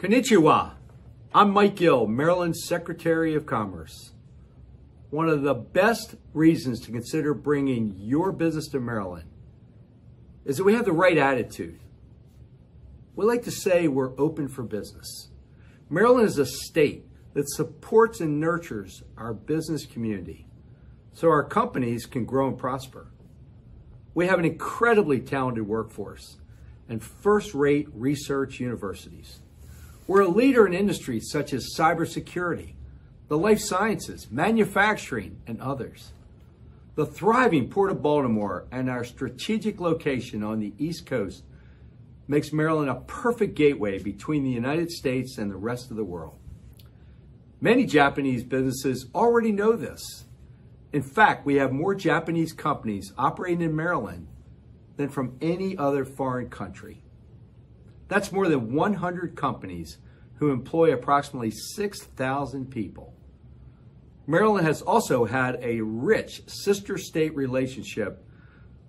Konnichiwa. I'm Mike Gill, Maryland's Secretary of Commerce. One of the best reasons to consider bringing your business to Maryland is that we have the right attitude. We like to say we're open for business. Maryland is a state that supports and nurtures our business community so our companies can grow and prosper. We have an incredibly talented workforce and first-rate research universities. We're a leader in industries such as cybersecurity, the life sciences, manufacturing, and others. The thriving Port of Baltimore and our strategic location on the East Coast makes Maryland a perfect gateway between the United States and the rest of the world. Many Japanese businesses already know this. In fact, we have more Japanese companies operating in Maryland than from any other foreign country. That's more than 100 companies who employ approximately 6,000 people. Maryland has also had a rich sister state relationship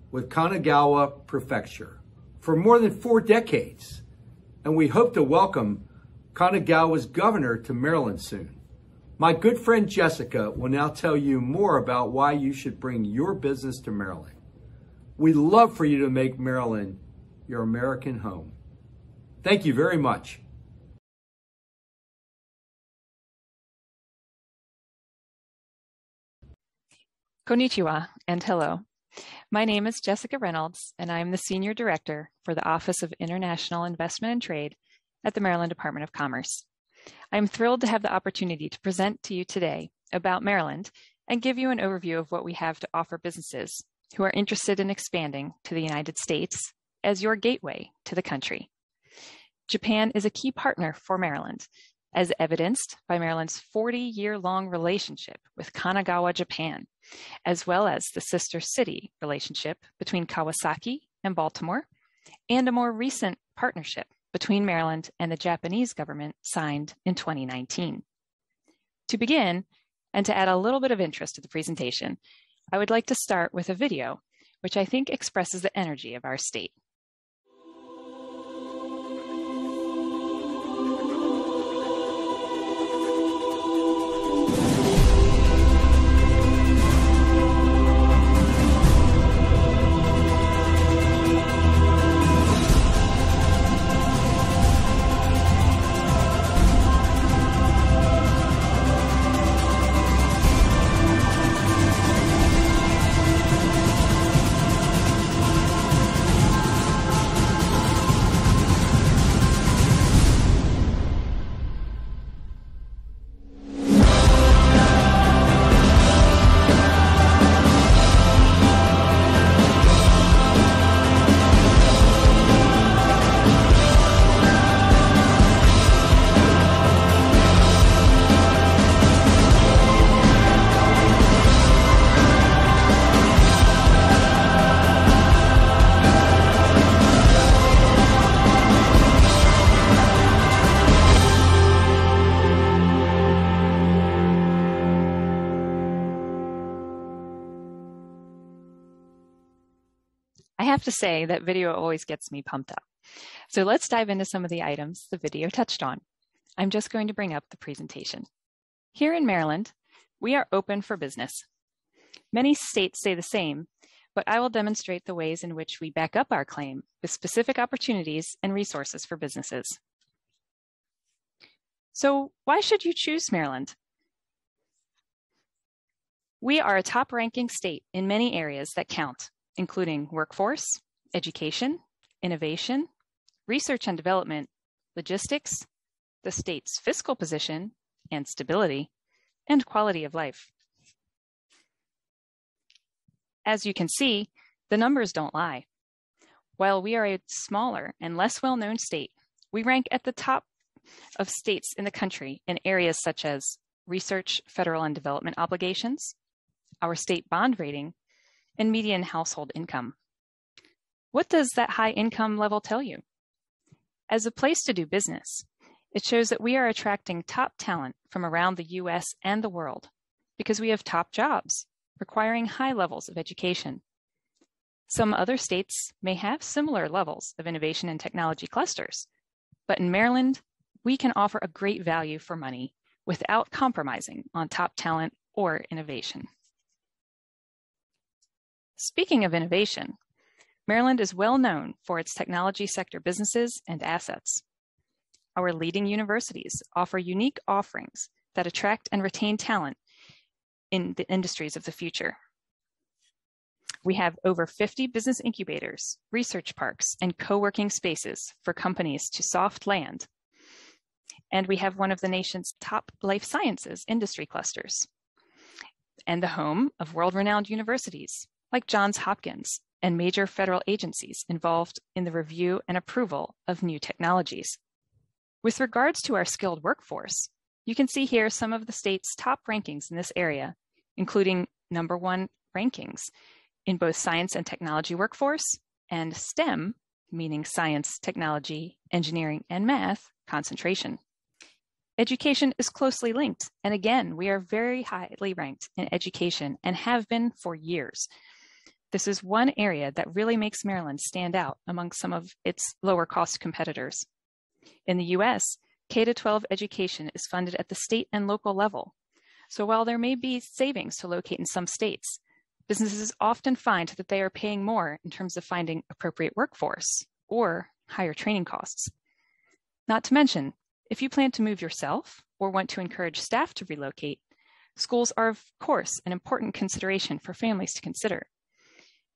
with Kanagawa Prefecture for more than 4 decades, and we hope to welcome Kanagawa's governor to Maryland soon. My good friend Jessica will now tell you more about why you should bring your business to Maryland. We'd love for you to make Maryland your American home. Thank you very much. Konnichiwa and hello. My name is Jessica Reynolds, and I am the Senior Director for the Office of International Investment and Trade at the Maryland Department of Commerce. I am thrilled to have the opportunity to present to you today about Maryland and give you an overview of what we have to offer businesses who are interested in expanding to the United States as your gateway to the country. Japan is a key partner for Maryland, as evidenced by Maryland's 40-year-long relationship with Kanagawa, Japan, as well as the sister city relationship between Kawasaki and Baltimore, and a more recent partnership between Maryland and the Japanese government signed in 2019. To begin, and to add a little bit of interest to the presentation, I would like to start with a video, which I think expresses the energy of our state. I have to say that video always gets me pumped up. So let's dive into some of the items the video touched on. I'm just going to bring up the presentation. Here in Maryland, we are open for business. Many states say the same, but I will demonstrate the ways in which we back up our claim with specific opportunities and resources for businesses. So why should you choose Maryland? We are a top-ranking state in many areas that count, including workforce, education, innovation, research and development, logistics, the state's fiscal position and stability, and quality of life. As you can see, the numbers don't lie. While we are a smaller and less well-known state, we rank at the top of states in the country in areas such as research, federal and development obligations, our state bond rating, and median household income. What does that high income level tell you? As a place to do business, it shows that we are attracting top talent from around the US and the world because we have top jobs requiring high levels of education. Some other states may have similar levels of innovation and technology clusters, but in Maryland, we can offer a great value for money without compromising on top talent or innovation. Speaking of innovation, Maryland is well known for its technology sector businesses and assets. Our leading universities offer unique offerings that attract and retain talent in the industries of the future. We have over 50 business incubators, research parks, and co-working spaces for companies to soft land. And we have one of the nation's top life sciences industry clusters, and the home of world-renowned universities like Johns Hopkins and major federal agencies involved in the review and approval of new technologies. With regards to our skilled workforce, you can see here some of the state's top rankings in this area, including #1 rankings in both science and technology workforce and STEM, meaning science, technology, engineering, and math, concentration. Education is closely linked, and again, we are very highly ranked in education and have been for years. This is one area that really makes Maryland stand out among some of its lower cost competitors. In the US, K-12 education is funded at the state and local level. So while there may be savings to locate in some states, businesses often find that they are paying more in terms of finding appropriate workforce or higher training costs. Not to mention, if you plan to move yourself or want to encourage staff to relocate, schools are, of course, an important consideration for families to consider.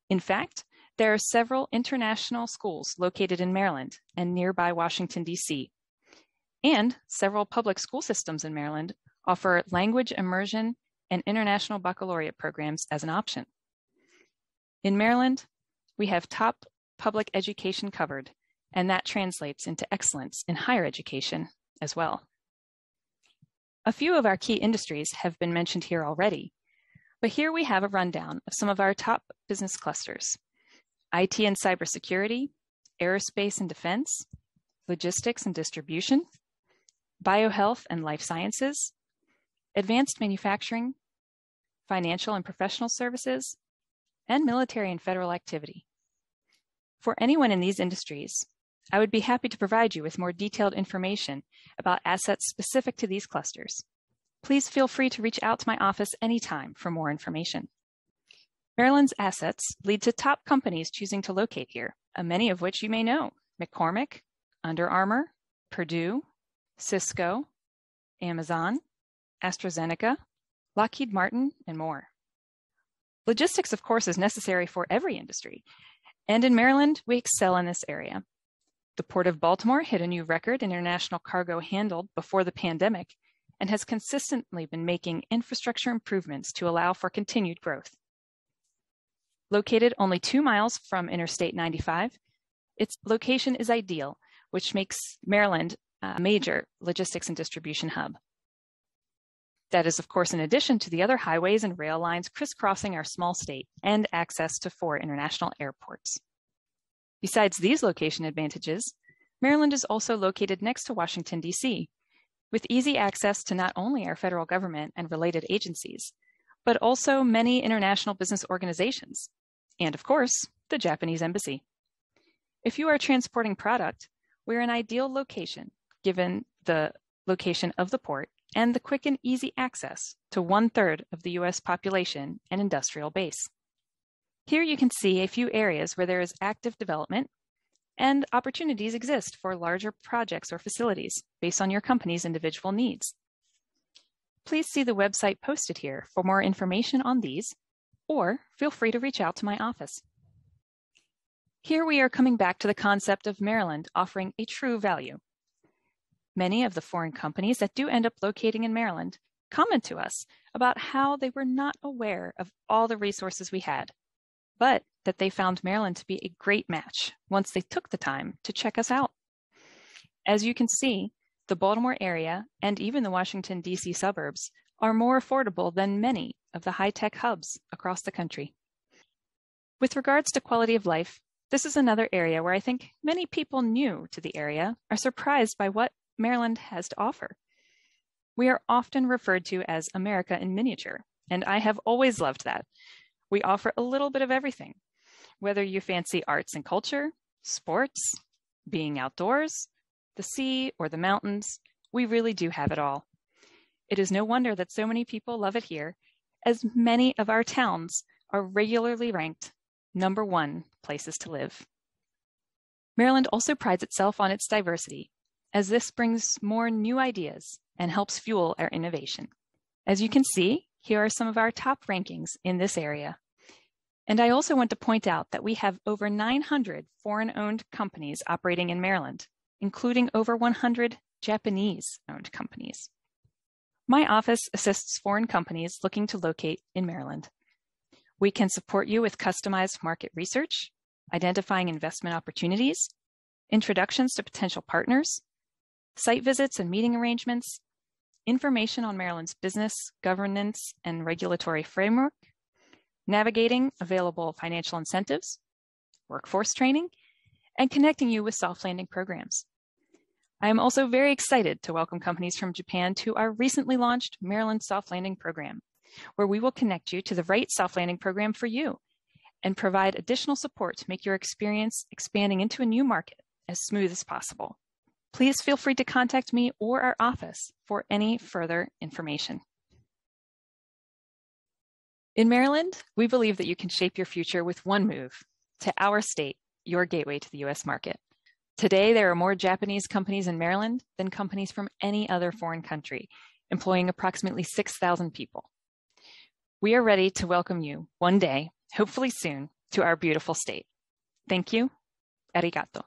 In fact, there are several international schools located in Maryland and nearby Washington, D.C. And several public school systems in Maryland offer language immersion and international baccalaureate programs as an option. In Maryland, we have top public education covered, and that translates into excellence in higher education as well. A few of our key industries have been mentioned here already, but here we have a rundown of some of our top business clusters: IT and cybersecurity, aerospace and defense, logistics and distribution, biohealth and life sciences, advanced manufacturing, financial and professional services, and military and federal activity. For anyone in these industries, I would be happy to provide you with more detailed information about assets specific to these clusters. Please feel free to reach out to my office anytime for more information. Maryland's assets lead to top companies choosing to locate here, many of which you may know: McCormick, Under Armour, Purdue, Cisco, Amazon, AstraZeneca, Lockheed Martin, and more. Logistics, of course, is necessary for every industry, and in Maryland, we excel in this area. The Port of Baltimore hit a new record in international cargo handled before the pandemic and has consistently been making infrastructure improvements to allow for continued growth. Located only 2 miles from Interstate 95, its location is ideal, which makes Maryland a major logistics and distribution hub. That is, of course, in addition to the other highways and rail lines crisscrossing our small state and access to 4 international airports. Besides these location advantages, Maryland is also located next to Washington, D.C., with easy access to not only our federal government and related agencies, but also many international business organizations, and of course, the Japanese embassy. If you are transporting product, we're an ideal location given the location of the port and the quick and easy access to 1/3 of the U.S. population and industrial base. Here you can see a few areas where there is active development and opportunities exist for larger projects or facilities based on your company's individual needs. Please see the website posted here for more information on these, or feel free to reach out to my office. Here we are coming back to the concept of Maryland offering a true value. Many of the foreign companies that do end up locating in Maryland comment to us about how they were not aware of all the resources we had, but that they found Maryland to be a great match once they took the time to check us out. As you can see, the Baltimore area and even the Washington, D.C. suburbs are more affordable than many of the high-tech hubs across the country. With regards to quality of life, this is another area where I think many people new to the area are surprised by what Maryland has to offer. We are often referred to as America in miniature, and I have always loved that. We offer a little bit of everything, whether you fancy arts and culture, sports, being outdoors, the sea, or the mountains, we really do have it all. It is no wonder that so many people love it here, as many of our towns are regularly ranked #1 places to live. Maryland also prides itself on its diversity, as this brings more new ideas and helps fuel our innovation. As you can see, here are some of our top rankings in this area. And I also want to point out that we have over 900 foreign-owned companies operating in Maryland, including over 100 Japanese-owned companies. My office assists foreign companies looking to locate in Maryland. We can support you with customized market research, identifying investment opportunities, introductions to potential partners, site visits and meeting arrangements, information on Maryland's business, governance, and regulatory framework, navigating available financial incentives, workforce training, and connecting you with soft landing programs. I am also very excited to welcome companies from Japan to our recently launched Maryland Soft Landing Program, where we will connect you to the right soft landing program for you and provide additional support to make your experience expanding into a new market as smooth as possible. Please feel free to contact me or our office for any further information. In Maryland, we believe that you can shape your future with one move to our state, your gateway to the U.S. market. Today, there are more Japanese companies in Maryland than companies from any other foreign country, employing approximately 6,000 people. We are ready to welcome you one day, hopefully soon, to our beautiful state. Thank you. Arigato.